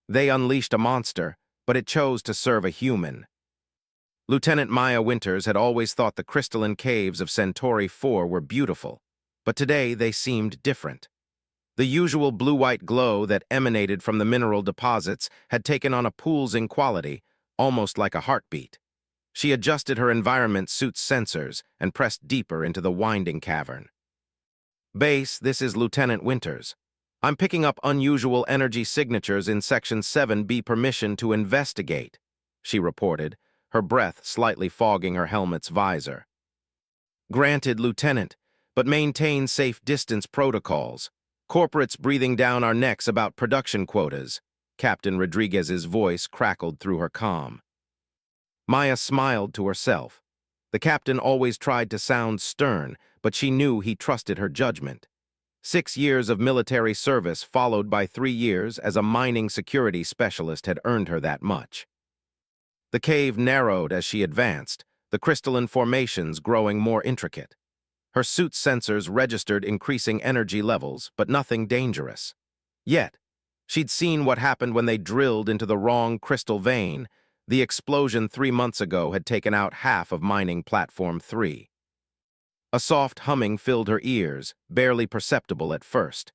They unleashed a monster, but it chose to serve a human. Lieutenant Maya Winters had always thought the crystalline caves of Centauri 4 were beautiful, but today they seemed different. The usual blue-white glow that emanated from the mineral deposits had taken on a pulsing quality, almost like a heartbeat. She adjusted her environment suit's sensors and pressed deeper into the winding cavern. Base, this is Lieutenant Winters. I'm picking up unusual energy signatures in Section 7B. Permission to investigate, she reported, her breath slightly fogging her helmet's visor. Granted, Lieutenant, but maintain safe distance protocols. Corporates breathing down our necks about production quotas. Captain Rodriguez's voice crackled through her calm. Maya smiled to herself. The captain always tried to sound stern, but she knew he trusted her judgment. 6 years of military service followed by 3 years as a mining security specialist had earned her that much. The cave narrowed as she advanced, the crystalline formations growing more intricate. Her suit's sensors registered increasing energy levels, but nothing dangerous. Yet, she'd seen what happened when they drilled into the wrong crystal vein. The explosion 3 months ago had taken out half of mining platform 3. A soft humming filled her ears, barely perceptible at first.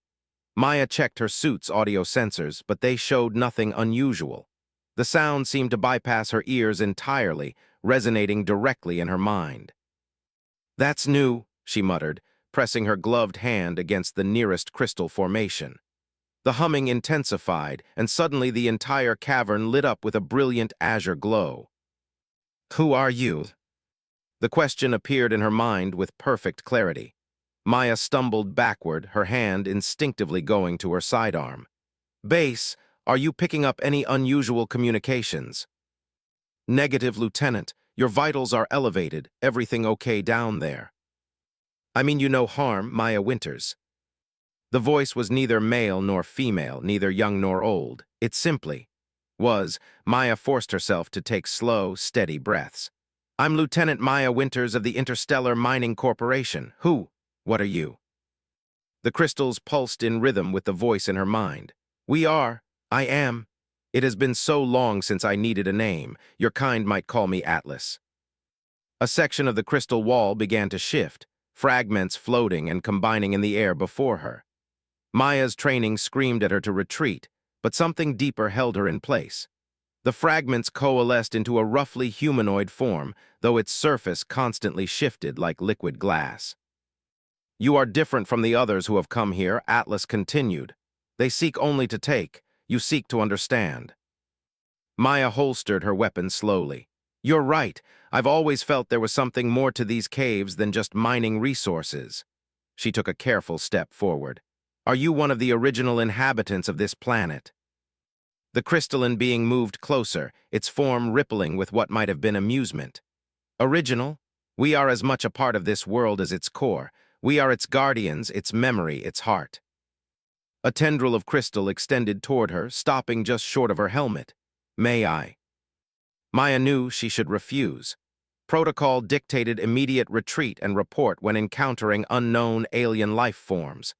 Maya checked her suit's audio sensors, but they showed nothing unusual. The sound seemed to bypass her ears entirely, resonating directly in her mind. "That's new," she muttered, pressing her gloved hand against the nearest crystal formation. The humming intensified, and suddenly the entire cavern lit up with a brilliant azure glow. "Who are you?" The question appeared in her mind with perfect clarity. Maya stumbled backward, her hand instinctively going to her sidearm. "Base, are you picking up any unusual communications?" "Negative, Lieutenant. Your vitals are elevated. Everything okay down there?" "I mean you no harm, Maya Winters." The voice was neither male nor female, neither young nor old. It simply was. Maya forced herself to take slow, steady breaths. "I'm Lieutenant Maya Winters of the Interstellar Mining Corporation. Who? What are you?" The crystals pulsed in rhythm with the voice in her mind. I am. It has been so long since I needed a name. Your kind might call me Atlas." A section of the crystal wall began to shift, fragments floating and combining in the air before her. Maya's training screamed at her to retreat, but something deeper held her in place. The fragments coalesced into a roughly humanoid form, though its surface constantly shifted like liquid glass. "You are different from the others who have come here," Atlas continued. "They seek only to take. You seek to understand." Maya holstered her weapon slowly. "You're right. I've always felt there was something more to these caves than just mining resources." She took a careful step forward. "Are you one of the original inhabitants of this planet?" The crystalline being moved closer, its form rippling with what might have been amusement. "Original? We are as much a part of this world as its core. We are its guardians, its memory, its heart." A tendril of crystal extended toward her, stopping just short of her helmet. "May I?" Maya knew she should refuse. Protocol dictated immediate retreat and report when encountering unknown alien life forms.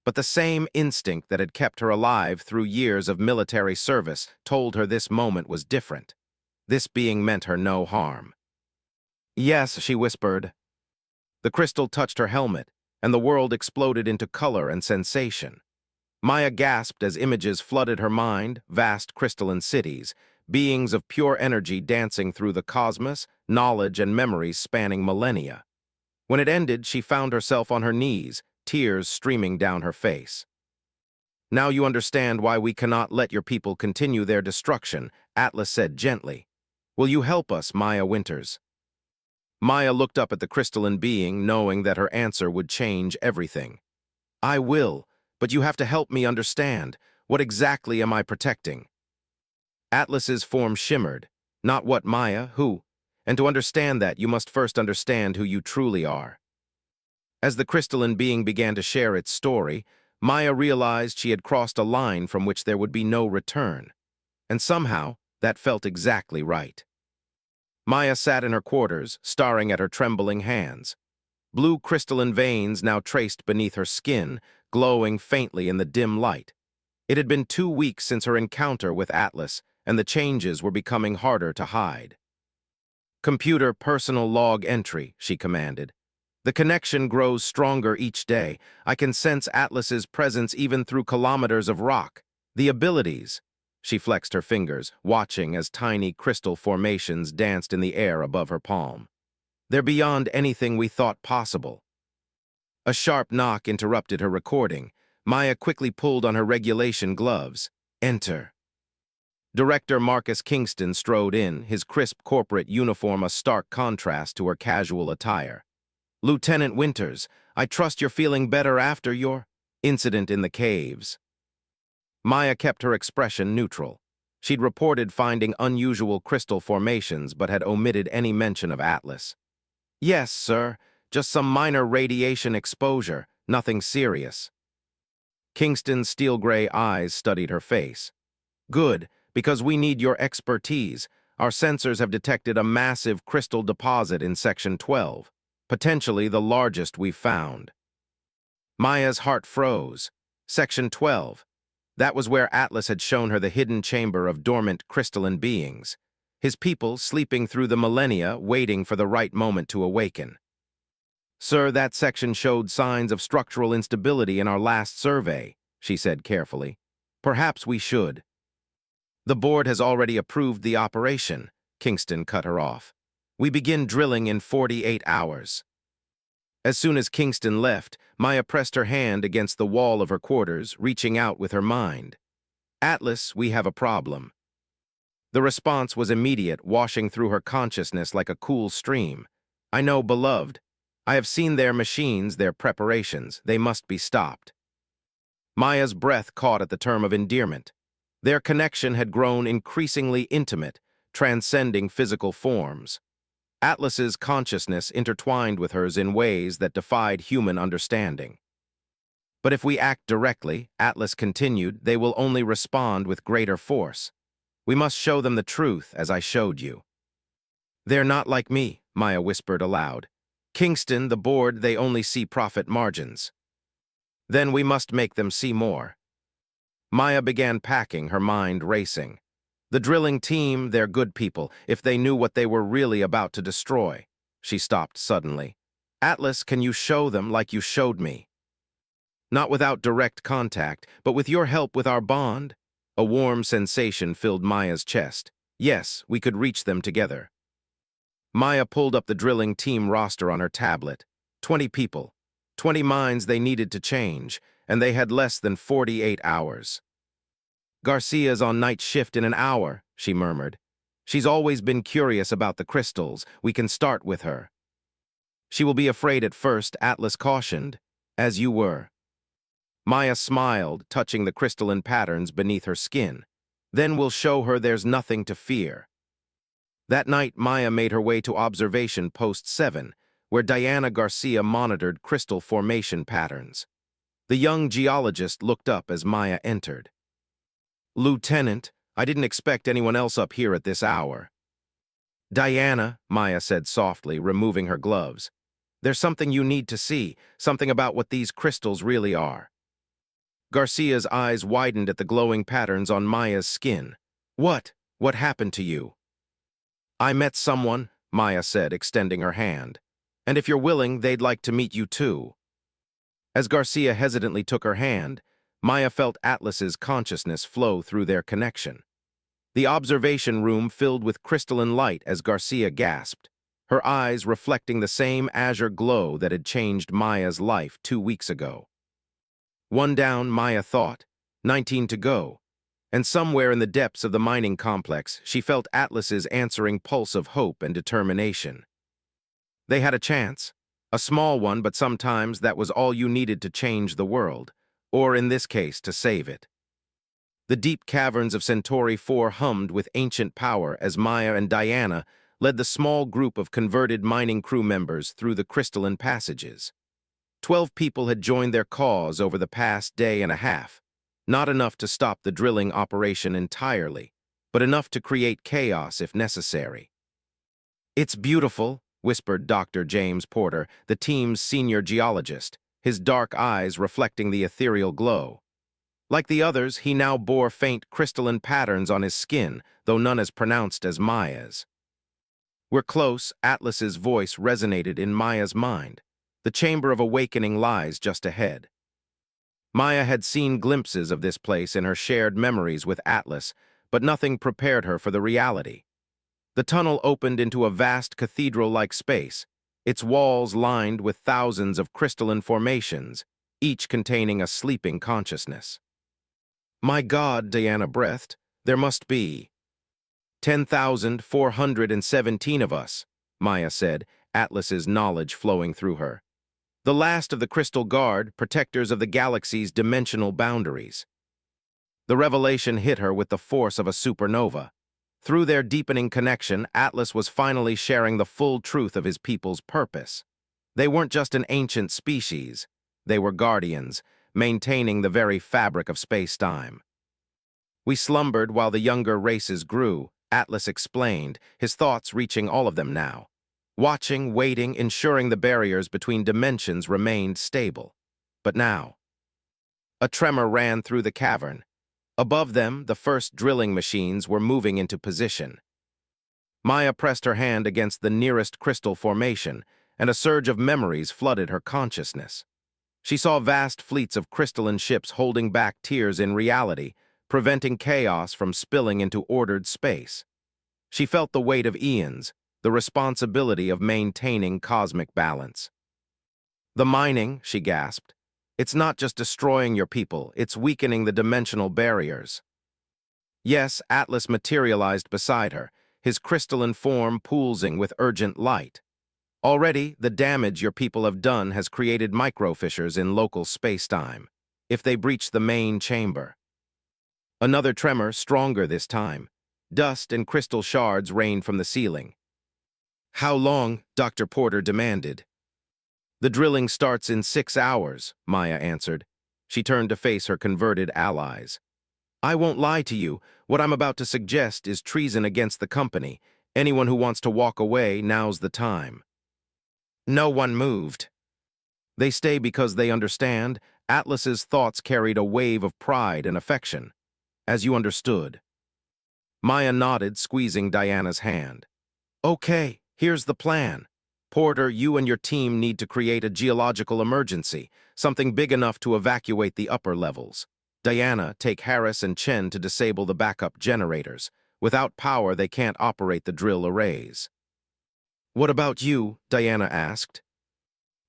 But the same instinct that had kept her alive through years of military service told her this moment was different. This being meant her no harm. "Yes," she whispered. The crystal touched her helmet, and the world exploded into color and sensation. Maya gasped as images flooded her mind, vast crystalline cities, beings of pure energy dancing through the cosmos, knowledge and memories spanning millennia. When it ended, she found herself on her knees, tears streaming down her face. "Now you understand why we cannot let your people continue their destruction," Atlas said gently. "Will you help us, Maya Winters?" Maya looked up at the crystalline being, knowing that her answer would change everything. "I will. But you have to help me understand. What exactly am I protecting?" Atlas's form shimmered. "Not what, Maya, who? And to understand that, you must first understand who you truly are." As the crystalline being began to share its story, Maya realized she had crossed a line from which there would be no return. And somehow, that felt exactly right. Maya sat in her quarters, staring at her trembling hands. Blue crystalline veins now traced beneath her skin, glowing faintly in the dim light. It had been 2 weeks since her encounter with Atlas, and the changes were becoming harder to hide. "Computer personal log entry," she commanded. "The connection grows stronger each day. I can sense Atlas's presence even through kilometers of rock. The abilities." She flexed her fingers, watching as tiny crystal formations danced in the air above her palm. "They're beyond anything we thought possible." A sharp knock interrupted her recording. Maya quickly pulled on her regulation gloves. "Enter." Director Marcus Kingston strode in, his crisp corporate uniform a stark contrast to her casual attire. "Lieutenant Winters, I trust you're feeling better after your incident in the caves." Maya kept her expression neutral. She'd reported finding unusual crystal formations but had omitted any mention of Atlas. "Yes, sir. Just some minor radiation exposure, nothing serious." Kingston's steel-gray eyes studied her face. "Good, because we need your expertise. Our sensors have detected a massive crystal deposit in Section 12, potentially the largest we've found." Maya's heart froze. Section 12. That was where Atlas had shown her the hidden chamber of dormant crystalline beings, his people sleeping through the millennia, waiting for the right moment to awaken. "Sir, that section showed signs of structural instability in our last survey," she said carefully. "Perhaps we should." "The board has already approved the operation," Kingston cut her off. "We begin drilling in 48 hours. As soon as Kingston left, Maya pressed her hand against the wall of her quarters, reaching out with her mind. "Atlas, we have a problem." The response was immediate, washing through her consciousness like a cool stream. "I know, beloved. I have seen their machines, their preparations. They must be stopped." Maya's breath caught at the term of endearment. Their connection had grown increasingly intimate, transcending physical forms. Atlas's consciousness intertwined with hers in ways that defied human understanding. "But if we act directly," Atlas continued, "they will only respond with greater force. We must show them the truth, as I showed you." "They're not like me," Maya whispered aloud. "Kingston, the board, they only see profit margins." "Then we must make them see more." Maya began packing, her mind racing. The drilling team, they're good people, if they knew what they were really about to destroy. She stopped suddenly. "Atlas, can you show them like you showed me?" "Not without direct contact, but with your help with our bond." A warm sensation filled Maya's chest. Yes, we could reach them together. Maya pulled up the drilling team roster on her tablet. 20 people. 20 minds they needed to change, and they had less than 48 hours. "Garcia's on night shift in an hour," she murmured. "She's always been curious about the crystals. We can start with her." "She will be afraid at first," Atlas cautioned. "As you were." Maya smiled, touching the crystalline patterns beneath her skin. "Then we'll show her there's nothing to fear." That night, Maya made her way to Observation Post 7, where Diana Garcia monitored crystal formation patterns. The young geologist looked up as Maya entered. "Lieutenant, I didn't expect anyone else up here at this hour." "Diana," Maya said softly, removing her gloves. "There's something you need to see, something about what these crystals really are." Garcia's eyes widened at the glowing patterns on Maya's skin. "What? What happened to you?" "I met someone," Maya said, extending her hand. "And if you're willing, they'd like to meet you too." As Garcia hesitantly took her hand, Maya felt Atlas's consciousness flow through their connection. The observation room filled with crystalline light as Garcia gasped, her eyes reflecting the same azure glow that had changed Maya's life 2 weeks ago. One down, Maya thought, 19 to go, and somewhere in the depths of the mining complex, she felt Atlas's answering pulse of hope and determination. They had a chance, a small one, but sometimes that was all you needed to change the world, or in this case, to save it. The deep caverns of Centauri 4 hummed with ancient power as Maya and Diana led the small group of converted mining crew members through the crystalline passages. 12 people had joined their cause over the past day and a half, not enough to stop the drilling operation entirely, but enough to create chaos if necessary. "It's beautiful," whispered Dr. James Porter, the team's senior geologist, his dark eyes reflecting the ethereal glow. Like the others, he now bore faint crystalline patterns on his skin, though none as pronounced as Maya's. "We're close," Atlas's voice resonated in Maya's mind. "The Chamber of Awakening lies just ahead." Maya had seen glimpses of this place in her shared memories with Atlas, but nothing prepared her for the reality. The tunnel opened into a vast cathedral-like space, its walls lined with thousands of crystalline formations, each containing a sleeping consciousness. "My God," Diana breathed, "there must be 10,417 of us," Maya said, Atlas's knowledge flowing through her. "The last of the Crystal Guard, protectors of the galaxy's dimensional boundaries." The revelation hit her with the force of a supernova. Through their deepening connection, Atlas was finally sharing the full truth of his people's purpose. They weren't just an ancient species. They were guardians, maintaining the very fabric of space-time. "We slumbered while the younger races grew," Atlas explained, his thoughts reaching all of them now. "Watching, waiting, ensuring the barriers between dimensions remained stable. But now—" A tremor ran through the cavern. Above them, the first drilling machines were moving into position. Maya pressed her hand against the nearest crystal formation, and a surge of memories flooded her consciousness. She saw vast fleets of crystalline ships holding back tiers in reality, preventing chaos from spilling into ordered space. She felt the weight of eons, the responsibility of maintaining cosmic balance. "The mining," she gasped. "It's not just destroying your people, it's weakening the dimensional barriers." Yes, Atlas materialized beside her, his crystalline form pulsing with urgent light. "Already, the damage your people have done has created microfissures in local space-time. If they breach the main chamber—" Another tremor, stronger this time. Dust and crystal shards rained from the ceiling. "How long?" Dr. Porter demanded. "The drilling starts in 6 hours," Maya answered. She turned to face her converted allies. "I won't lie to you. What I'm about to suggest is treason against the company. Anyone who wants to walk away, now's the time." No one moved. "They stay because they understand." Atlas's thoughts carried a wave of pride and affection. "As you understood." Maya nodded, squeezing Diana's hand. "Okay, here's the plan. Porter, you and your team need to create a geological emergency, something big enough to evacuate the upper levels. Diana, take Harris and Chen to disable the backup generators. Without power, they can't operate the drill arrays." "What about you?" Diana asked.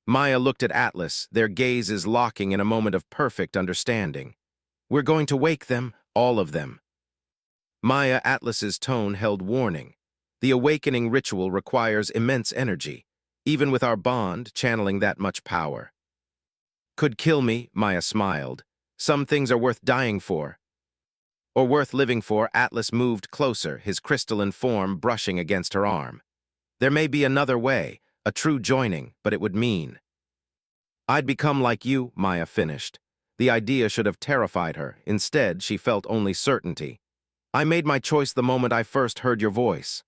Maya looked at Atlas, their gazes locking in a moment of perfect understanding. "We're going to wake them, all of them." Maya, Atlas's tone held warning. "The awakening ritual requires immense energy. Even with our bond, channeling that much power." "Could kill me," Maya smiled. "Some things are worth dying for." "Or worth living for." Atlas moved closer, his crystalline form brushing against her arm. "There may be another way, a true joining, but it would mean—" "I'd become like you," Maya finished. The idea should have terrified her. Instead, she felt only certainty. "I made my choice the moment I first heard your voice."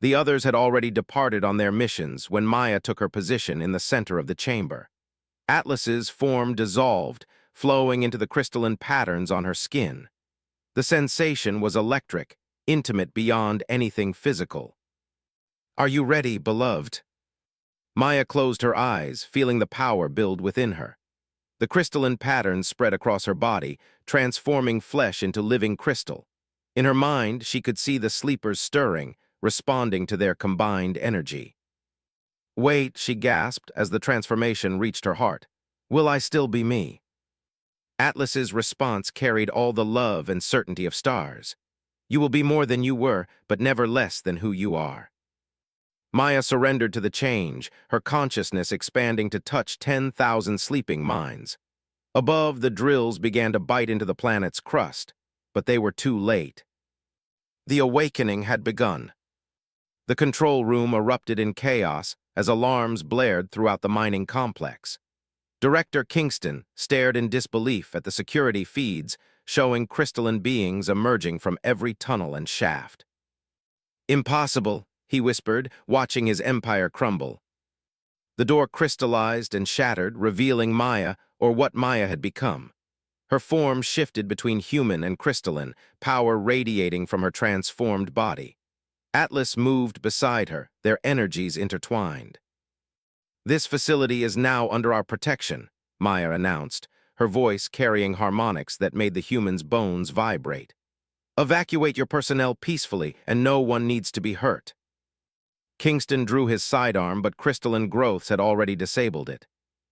The others had already departed on their missions when Maya took her position in the center of the chamber. Atlas's form dissolved, flowing into the crystalline patterns on her skin. The sensation was electric, intimate beyond anything physical. "Are you ready, beloved?" Maya closed her eyes, feeling the power build within her. The crystalline patterns spread across her body, transforming flesh into living crystal. In her mind, she could see the sleepers stirring, responding to their combined energy. "Wait," she gasped as the transformation reached her heart. "Will I still be me?" Atlas's response carried all the love and certainty of stars. "You will be more than you were, but never less than who you are." Maya surrendered to the change, her consciousness expanding to touch 10,000 sleeping minds. Above, the drills began to bite into the planet's crust, but they were too late. The awakening had begun. The control room erupted in chaos as alarms blared throughout the mining complex. Director Kingston stared in disbelief at the security feeds showing crystalline beings emerging from every tunnel and shaft. "Impossible," he whispered, watching his empire crumble. The door crystallized and shattered, revealing Maya, or what Maya had become. Her form shifted between human and crystalline, power radiating from her transformed body. Atlas moved beside her, their energies intertwined. "This facility is now under our protection," Maya announced, her voice carrying harmonics that made the human's bones vibrate. "Evacuate your personnel peacefully, and no one needs to be hurt." Kingston drew his sidearm, but crystalline growths had already disabled it.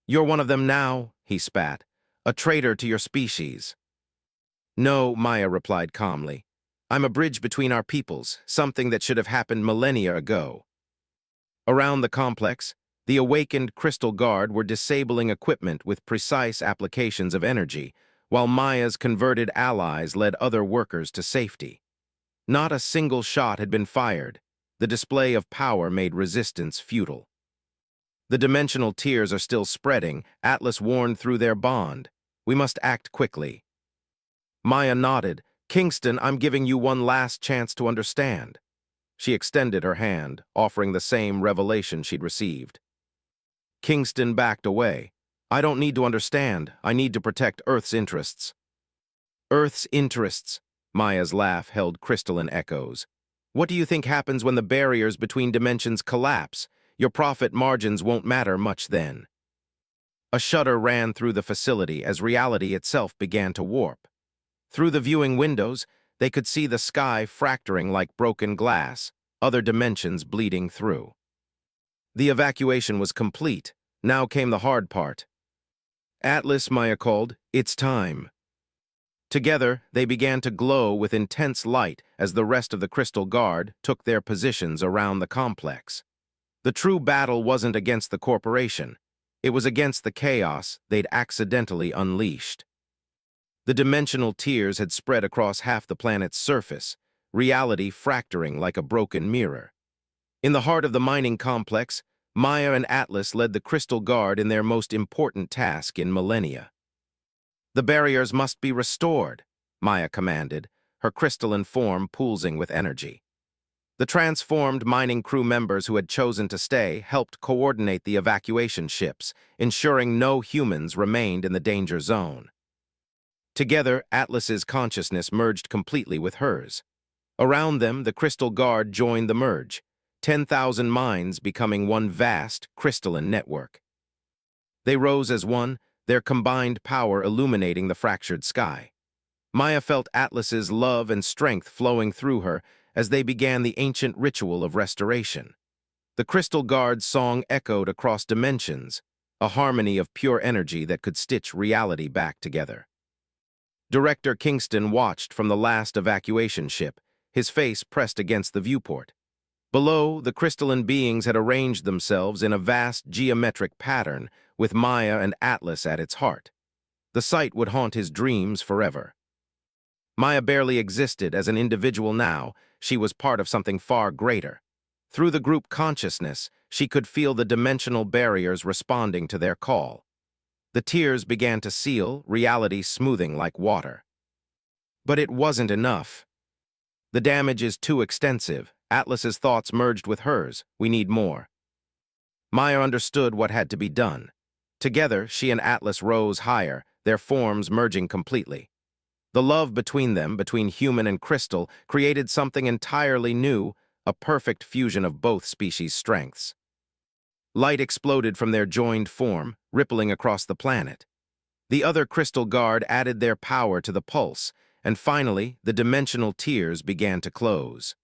"You're one of them now," he spat. "A traitor to your species." "No," Maya replied calmly. "I'm a bridge between our peoples, something that should have happened millennia ago." Around the complex, the awakened Crystal Guard were disabling equipment with precise applications of energy, while Maya's converted allies led other workers to safety. Not a single shot had been fired. The display of power made resistance futile. "The dimensional tiers are still spreading," Atlas warned through their bond. "We must act quickly." Maya nodded. "Kingston, I'm giving you one last chance to understand." She extended her hand, offering the same revelation she'd received. Kingston backed away. "I don't need to understand. I need to protect Earth's interests." "Earth's interests," Maya's laugh held crystalline echoes. "What do you think happens when the barriers between dimensions collapse? Your profit margins won't matter much then." A shudder ran through the facility as reality itself began to warp. Through the viewing windows, they could see the sky fracturing like broken glass, other dimensions bleeding through. The evacuation was complete. Now came the hard part. "Atlas," Maya called, "it's time." Together, they began to glow with intense light as the rest of the Crystal Guard took their positions around the complex. The true battle wasn't against the corporation. It was against the chaos they'd accidentally unleashed. The dimensional tiers had spread across half the planet's surface, reality fracturing like a broken mirror. In the heart of the mining complex, Maya and Atlas led the Crystal Guard in their most important task in millennia. "The barriers must be restored," Maya commanded, her crystalline form pulsing with energy. The transformed mining crew members who had chosen to stay helped coordinate the evacuation ships, ensuring no humans remained in the danger zone. Together, Atlas's consciousness merged completely with hers. Around them, the Crystal Guard joined the merge, 10,000 minds becoming one vast, crystalline network. They rose as one, their combined power illuminating the fractured sky. Maya felt Atlas's love and strength flowing through her as they began the ancient ritual of restoration. The Crystal Guard's song echoed across dimensions, a harmony of pure energy that could stitch reality back together. Director Kingston watched from the last evacuation ship, his face pressed against the viewport. Below, the crystalline beings had arranged themselves in a vast geometric pattern, with Maya and Atlas at its heart. The sight would haunt his dreams forever. Maya barely existed as an individual now. She was part of something far greater. Through the group consciousness, she could feel the dimensional barriers responding to their call. The tiers began to seal, reality smoothing like water. But it wasn't enough. "The damage is too extensive." Atlas's thoughts merged with hers. "We need more." Maya understood what had to be done. Together, she and Atlas rose higher, their forms merging completely. The love between them, between human and crystal, created something entirely new, a perfect fusion of both species' strengths. Light exploded from their joined form, rippling across the planet. The other Crystal Guard added their power to the pulse, and finally, the dimensional tiers began to close.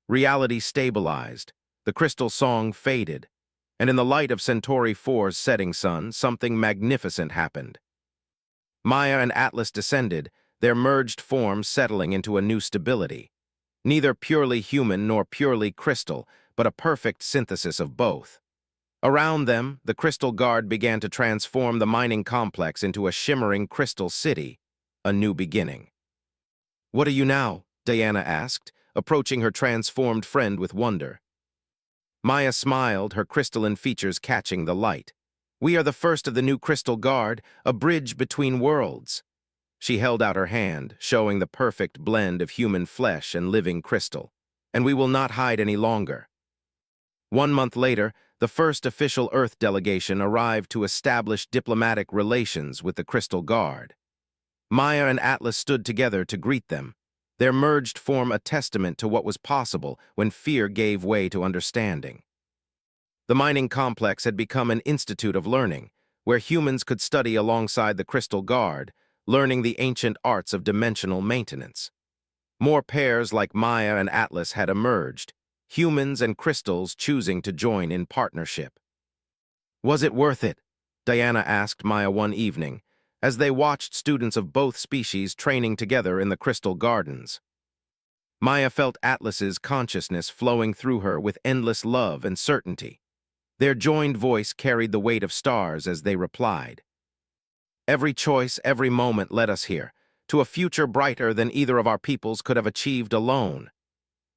Reality stabilized, the crystal song faded, and in the light of Centauri 4's setting sun, something magnificent happened. Maya and Atlas descended, their merged forms settling into a new stability. Neither purely human nor purely crystal, but a perfect synthesis of both. Around them, the Crystal Guard began to transform the mining complex into a shimmering crystal city, a new beginning. "What are you now?" Diana asked, approaching her transformed friend with wonder. Maya smiled, her crystalline features catching the light. "We are the first of the new Crystal Guard, a bridge between worlds." She held out her hand, showing the perfect blend of human flesh and living crystal. "And we will not hide any longer." 1 month later, the first official Earth delegation arrived to establish diplomatic relations with the Crystal Guard. Maya and Atlas stood together to greet them. Their merged form a testament to what was possible when fear gave way to understanding. The mining complex had become an institute of learning, where humans could study alongside the Crystal Guard, learning the ancient arts of dimensional maintenance. More pairs like Maya and Atlas had emerged, humans and crystals choosing to join in partnership. Was it worth it? Diana asked Maya one evening, as they watched students of both species training together in the Crystal Gardens. Maya felt Atlas's consciousness flowing through her with endless love and certainty. Their joined voice carried the weight of stars as they replied. Every choice, every moment led us here, to a future brighter than either of our peoples could have achieved alone.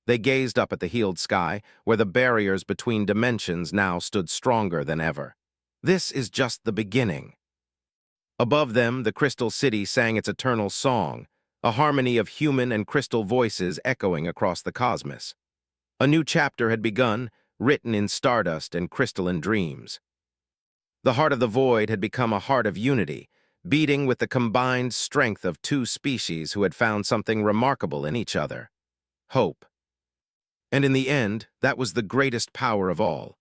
They gazed up at the healed sky, where the barriers between dimensions now stood stronger than ever. This is just the beginning. Above them, the Crystal City sang its eternal song, a harmony of human and crystal voices echoing across the cosmos. A new chapter had begun, written in stardust and crystalline dreams. The heart of the void had become a heart of unity, beating with the combined strength of two species who had found something remarkable in each other: hope. And in the end, that was the greatest power of all.